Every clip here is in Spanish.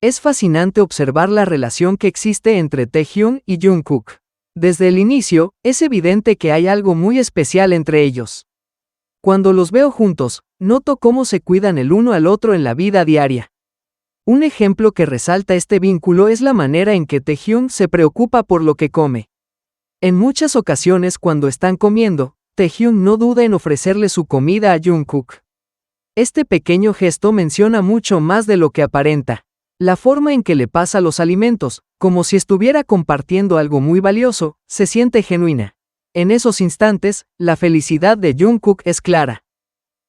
Es fascinante observar la relación que existe entre Taehyung y Jungkook. Desde el inicio, es evidente que hay algo muy especial entre ellos. Cuando los veo juntos, noto cómo se cuidan el uno al otro en la vida diaria. Un ejemplo que resalta este vínculo es la manera en que Taehyung se preocupa por lo que come. En muchas ocasiones cuando están comiendo, Taehyung no duda en ofrecerle su comida a Jungkook. Este pequeño gesto menciona mucho más de lo que aparenta. La forma en que le pasa los alimentos, como si estuviera compartiendo algo muy valioso, se siente genuina. En esos instantes, la felicidad de Jungkook es clara.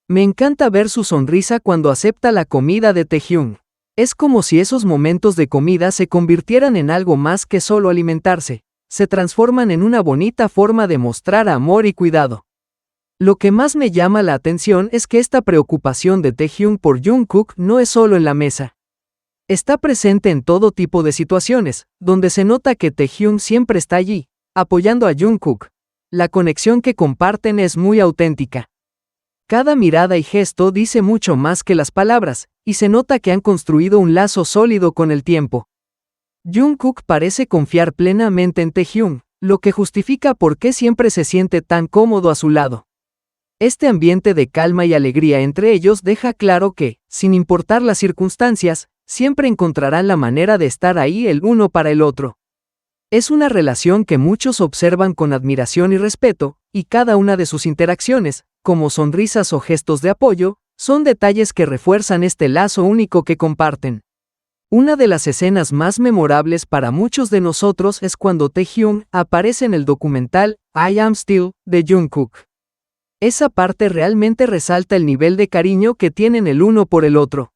Me encanta ver su sonrisa cuando acepta la comida de Taehyung. Es como si esos momentos de comida se convirtieran en algo más que solo alimentarse, se transforman en una bonita forma de mostrar amor y cuidado. Lo que más me llama la atención es que esta preocupación de Taehyung por Jungkook no es solo en la mesa. Está presente en todo tipo de situaciones, donde se nota que Taehyung siempre está allí, apoyando a Jungkook. La conexión que comparten es muy auténtica. Cada mirada y gesto dice mucho más que las palabras, y se nota que han construido un lazo sólido con el tiempo. Jungkook parece confiar plenamente en Taehyung, lo que justifica por qué siempre se siente tan cómodo a su lado. Este ambiente de calma y alegría entre ellos deja claro que, sin importar las circunstancias, siempre encontrarán la manera de estar ahí el uno para el otro. Es una relación que muchos observan con admiración y respeto, y cada una de sus interacciones, como sonrisas o gestos de apoyo, son detalles que refuerzan este lazo único que comparten. Una de las escenas más memorables para muchos de nosotros es cuando Taehyung aparece en el documental I Am Still de Jungkook. Esa parte realmente resalta el nivel de cariño que tienen el uno por el otro.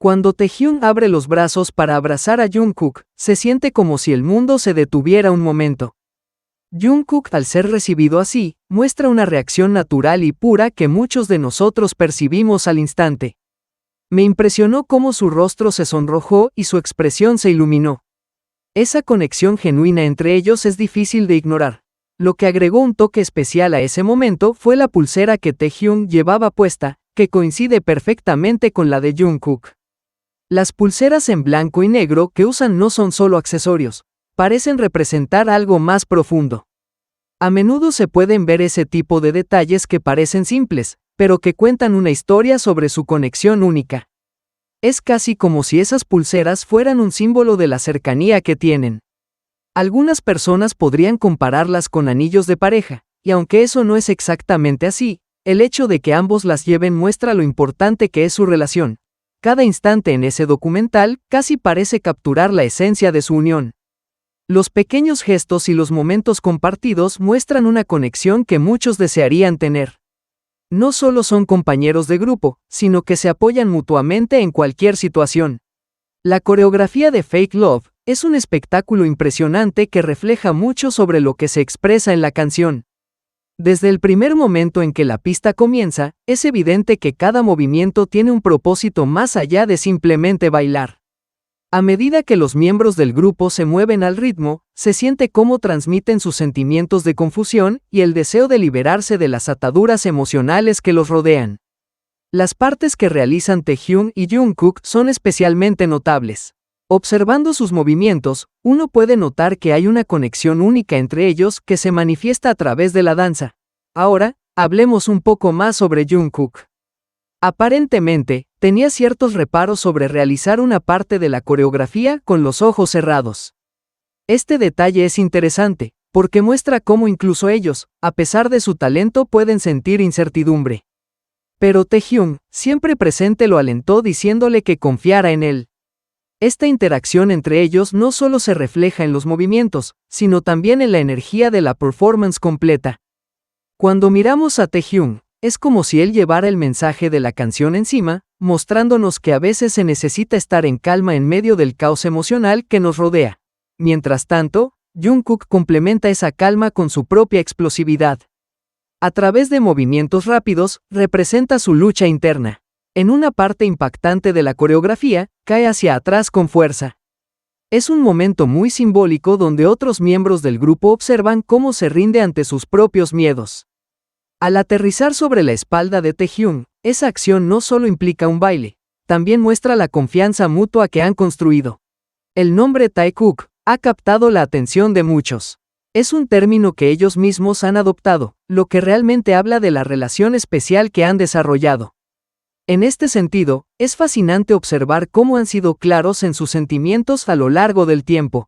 Cuando Taehyung abre los brazos para abrazar a Jungkook, se siente como si el mundo se detuviera un momento. Jungkook, al ser recibido así, muestra una reacción natural y pura que muchos de nosotros percibimos al instante. Me impresionó cómo su rostro se sonrojó y su expresión se iluminó. Esa conexión genuina entre ellos es difícil de ignorar. Lo que agregó un toque especial a ese momento fue la pulsera que Taehyung llevaba puesta, que coincide perfectamente con la de Jungkook. Las pulseras en blanco y negro que usan no son solo accesorios, parecen representar algo más profundo. A menudo se pueden ver ese tipo de detalles que parecen simples, pero que cuentan una historia sobre su conexión única. Es casi como si esas pulseras fueran un símbolo de la cercanía que tienen. Algunas personas podrían compararlas con anillos de pareja, y aunque eso no es exactamente así, el hecho de que ambos las lleven muestra lo importante que es su relación. Cada instante en ese documental casi parece capturar la esencia de su unión. Los pequeños gestos y los momentos compartidos muestran una conexión que muchos desearían tener. No solo son compañeros de grupo, sino que se apoyan mutuamente en cualquier situación. La coreografía de Fake Love es un espectáculo impresionante que refleja mucho sobre lo que se expresa en la canción. Desde el primer momento en que la pista comienza, es evidente que cada movimiento tiene un propósito más allá de simplemente bailar. A medida que los miembros del grupo se mueven al ritmo, se siente cómo transmiten sus sentimientos de confusión y el deseo de liberarse de las ataduras emocionales que los rodean. Las partes que realizan Taehyung y Jungkook son especialmente notables. Observando sus movimientos, uno puede notar que hay una conexión única entre ellos que se manifiesta a través de la danza. Ahora, hablemos un poco más sobre Jungkook. Aparentemente, tenía ciertos reparos sobre realizar una parte de la coreografía con los ojos cerrados. Este detalle es interesante, porque muestra cómo incluso ellos, a pesar de su talento, pueden sentir incertidumbre. Pero Taehyung, siempre presente, lo alentó diciéndole que confiara en él. Esta interacción entre ellos no solo se refleja en los movimientos, sino también en la energía de la performance completa. Cuando miramos a Taehyung, es como si él llevara el mensaje de la canción encima, mostrándonos que a veces se necesita estar en calma en medio del caos emocional que nos rodea. Mientras tanto, Jungkook complementa esa calma con su propia explosividad. A través de movimientos rápidos, representa su lucha interna. En una parte impactante de la coreografía, cae hacia atrás con fuerza. Es un momento muy simbólico donde otros miembros del grupo observan cómo se rinde ante sus propios miedos. Al aterrizar sobre la espalda de Taehyung, esa acción no solo implica un baile, también muestra la confianza mutua que han construido. El nombre Taekook ha captado la atención de muchos. Es un término que ellos mismos han adoptado, lo que realmente habla de la relación especial que han desarrollado. En este sentido, es fascinante observar cómo han sido claros en sus sentimientos a lo largo del tiempo.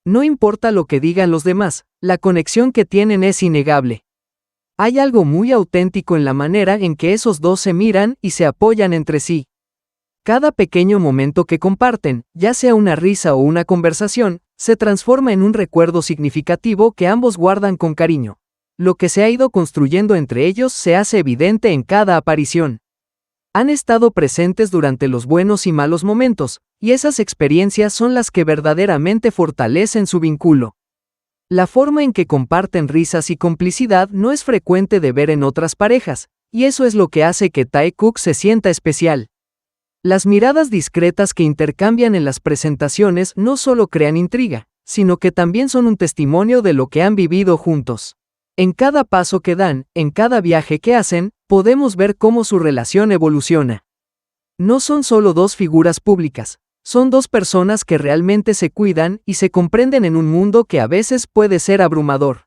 No importa lo que digan los demás, la conexión que tienen es innegable. Hay algo muy auténtico en la manera en que esos dos se miran y se apoyan entre sí. Cada pequeño momento que comparten, ya sea una risa o una conversación, se transforma en un recuerdo significativo que ambos guardan con cariño. Lo que se ha ido construyendo entre ellos se hace evidente en cada aparición. Han estado presentes durante los buenos y malos momentos, y esas experiencias son las que verdaderamente fortalecen su vínculo. La forma en que comparten risas y complicidad no es frecuente de ver en otras parejas, y eso es lo que hace que Taekook se sienta especial. Las miradas discretas que intercambian en las presentaciones no solo crean intriga, sino que también son un testimonio de lo que han vivido juntos. En cada paso que dan, en cada viaje que hacen, podemos ver cómo su relación evoluciona. No son solo dos figuras públicas, son dos personas que realmente se cuidan y se comprenden en un mundo que a veces puede ser abrumador.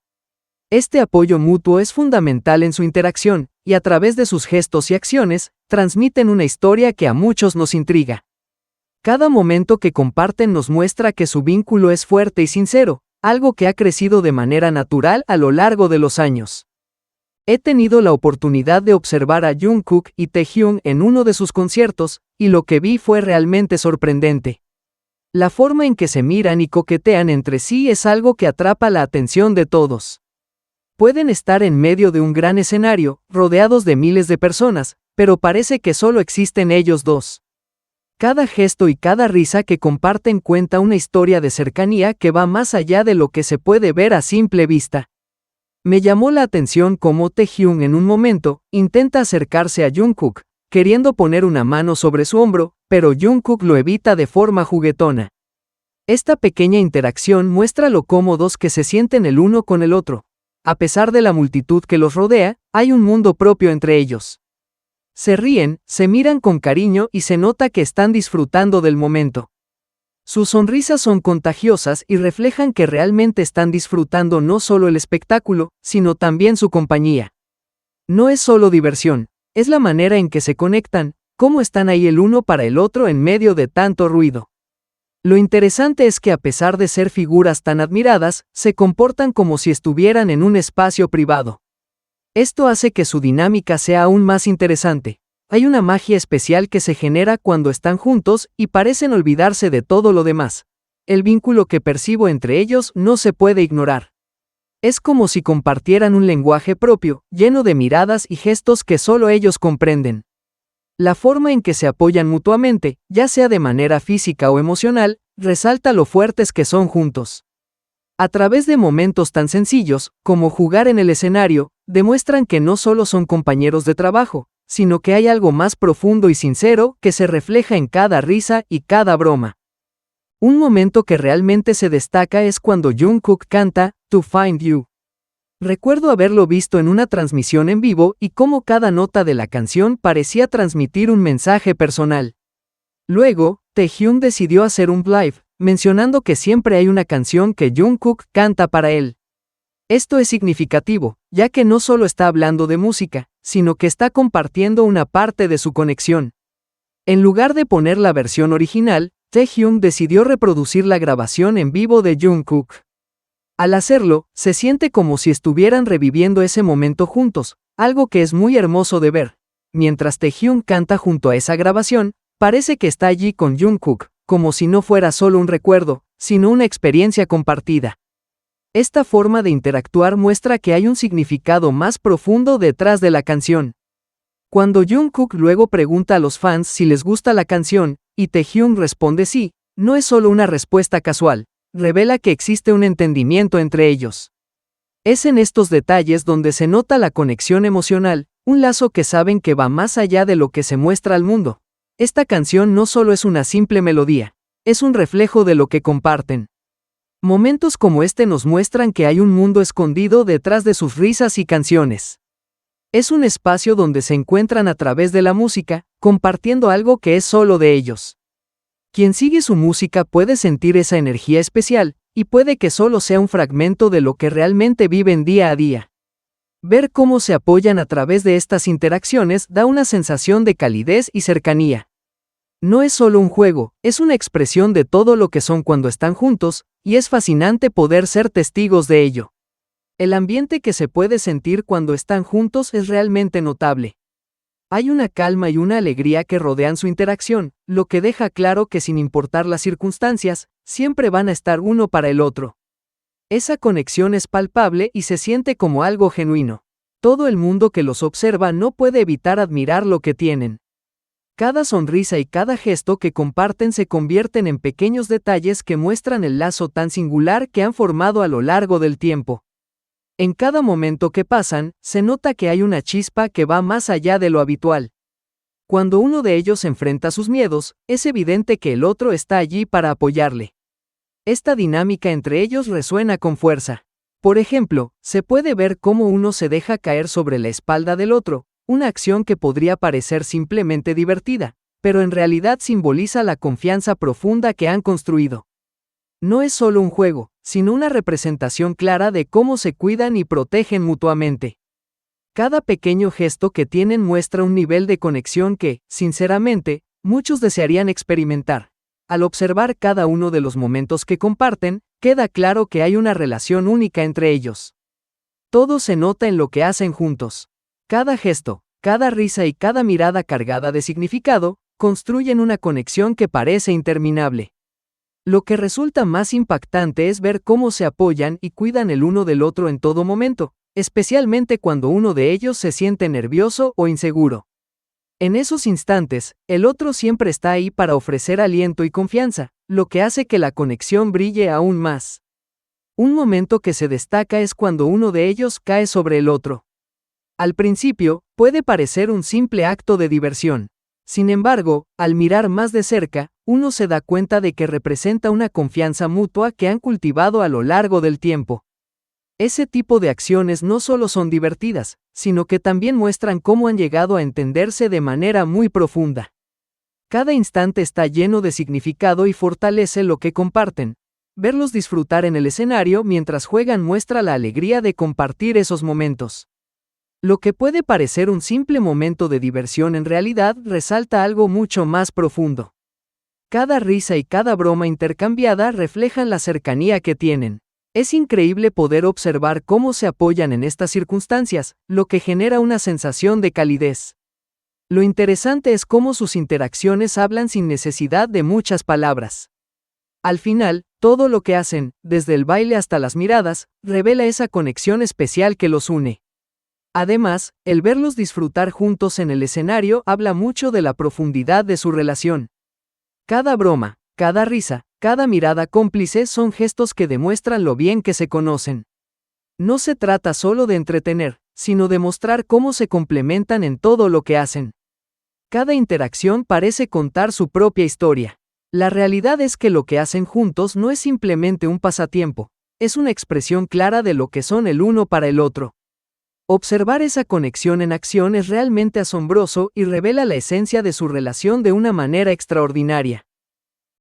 Este apoyo mutuo es fundamental en su interacción, y a través de sus gestos y acciones, transmiten una historia que a muchos nos intriga. Cada momento que comparten nos muestra que su vínculo es fuerte y sincero, algo que ha crecido de manera natural a lo largo de los años. He tenido la oportunidad de observar a Jungkook y Taehyung en uno de sus conciertos, y lo que vi fue realmente sorprendente. La forma en que se miran y coquetean entre sí es algo que atrapa la atención de todos. Pueden estar en medio de un gran escenario, rodeados de miles de personas, pero parece que solo existen ellos dos. Cada gesto y cada risa que comparten cuenta una historia de cercanía que va más allá de lo que se puede ver a simple vista. Me llamó la atención cómo Taehyung en un momento intenta acercarse a Jungkook, queriendo poner una mano sobre su hombro, pero Jungkook lo evita de forma juguetona. Esta pequeña interacción muestra lo cómodos que se sienten el uno con el otro. A pesar de la multitud que los rodea, hay un mundo propio entre ellos. Se ríen, se miran con cariño y se nota que están disfrutando del momento. Sus sonrisas son contagiosas y reflejan que realmente están disfrutando no solo el espectáculo, sino también su compañía. No es solo diversión, es la manera en que se conectan, cómo están ahí el uno para el otro en medio de tanto ruido. Lo interesante es que a pesar de ser figuras tan admiradas, se comportan como si estuvieran en un espacio privado. Esto hace que su dinámica sea aún más interesante. Hay una magia especial que se genera cuando están juntos y parecen olvidarse de todo lo demás. El vínculo que percibo entre ellos no se puede ignorar. Es como si compartieran un lenguaje propio, lleno de miradas y gestos que solo ellos comprenden. La forma en que se apoyan mutuamente, ya sea de manera física o emocional, resalta lo fuertes que son juntos. A través de momentos tan sencillos, como jugar en el escenario, demuestran que no solo son compañeros de trabajo, sino que hay algo más profundo y sincero que se refleja en cada risa y cada broma. Un momento que realmente se destaca es cuando Jungkook canta To Find You. Recuerdo haberlo visto en una transmisión en vivo y cómo cada nota de la canción parecía transmitir un mensaje personal. Luego, Taehyung decidió hacer un live, mencionando que siempre hay una canción que Jungkook canta para él. Esto es significativo, ya que no solo está hablando de música, sino que está compartiendo una parte de su conexión. En lugar de poner la versión original, Taehyung decidió reproducir la grabación en vivo de Jungkook. Al hacerlo, se siente como si estuvieran reviviendo ese momento juntos, algo que es muy hermoso de ver. Mientras Taehyung canta junto a esa grabación, parece que está allí con Jungkook, como si no fuera solo un recuerdo, sino una experiencia compartida. Esta forma de interactuar muestra que hay un significado más profundo detrás de la canción. Cuando Jungkook luego pregunta a los fans si les gusta la canción, y Taehyung responde sí, no es solo una respuesta casual, revela que existe un entendimiento entre ellos. Es en estos detalles donde se nota la conexión emocional, un lazo que saben que va más allá de lo que se muestra al mundo. Esta canción no solo es una simple melodía, es un reflejo de lo que comparten. Momentos como este nos muestran que hay un mundo escondido detrás de sus risas y canciones. Es un espacio donde se encuentran a través de la música, compartiendo algo que es solo de ellos. Quien sigue su música puede sentir esa energía especial, y puede que solo sea un fragmento de lo que realmente viven día a día. Ver cómo se apoyan a través de estas interacciones da una sensación de calidez y cercanía. No es solo un juego, es una expresión de todo lo que son cuando están juntos, y es fascinante poder ser testigos de ello. El ambiente que se puede sentir cuando están juntos es realmente notable. Hay una calma y una alegría que rodean su interacción, lo que deja claro que sin importar las circunstancias, siempre van a estar uno para el otro. Esa conexión es palpable y se siente como algo genuino. Todo el mundo que los observa no puede evitar admirar lo que tienen. Cada sonrisa y cada gesto que comparten se convierten en pequeños detalles que muestran el lazo tan singular que han formado a lo largo del tiempo. En cada momento que pasan, se nota que hay una chispa que va más allá de lo habitual. Cuando uno de ellos enfrenta sus miedos, es evidente que el otro está allí para apoyarle. Esta dinámica entre ellos resuena con fuerza. Por ejemplo, se puede ver cómo uno se deja caer sobre la espalda del otro, una acción que podría parecer simplemente divertida, pero en realidad simboliza la confianza profunda que han construido. No es solo un juego, sino una representación clara de cómo se cuidan y protegen mutuamente. Cada pequeño gesto que tienen muestra un nivel de conexión que, sinceramente, muchos desearían experimentar. Al observar cada uno de los momentos que comparten, queda claro que hay una relación única entre ellos. Todo se nota en lo que hacen juntos. Cada gesto, cada risa y cada mirada cargada de significado, construyen una conexión que parece interminable. Lo que resulta más impactante es ver cómo se apoyan y cuidan el uno del otro en todo momento, especialmente cuando uno de ellos se siente nervioso o inseguro. En esos instantes, el otro siempre está ahí para ofrecer aliento y confianza, lo que hace que la conexión brille aún más. Un momento que se destaca es cuando uno de ellos cae sobre el otro. Al principio, puede parecer un simple acto de diversión. Sin embargo, al mirar más de cerca, uno se da cuenta de que representa una confianza mutua que han cultivado a lo largo del tiempo. Ese tipo de acciones no solo son divertidas, sino que también muestran cómo han llegado a entenderse de manera muy profunda. Cada instante está lleno de significado y fortalece lo que comparten. Verlos disfrutar en el escenario mientras juegan muestra la alegría de compartir esos momentos. Lo que puede parecer un simple momento de diversión en realidad resalta algo mucho más profundo. Cada risa y cada broma intercambiada reflejan la cercanía que tienen. Es increíble poder observar cómo se apoyan en estas circunstancias, lo que genera una sensación de calidez. Lo interesante es cómo sus interacciones hablan sin necesidad de muchas palabras. Al final, todo lo que hacen, desde el baile hasta las miradas, revela esa conexión especial que los une. Además, el verlos disfrutar juntos en el escenario habla mucho de la profundidad de su relación. Cada broma, cada risa, cada mirada cómplice son gestos que demuestran lo bien que se conocen. No se trata solo de entretener, sino de mostrar cómo se complementan en todo lo que hacen. Cada interacción parece contar su propia historia. La realidad es que lo que hacen juntos no es simplemente un pasatiempo, es una expresión clara de lo que son el uno para el otro. Observar esa conexión en acción es realmente asombroso y revela la esencia de su relación de una manera extraordinaria.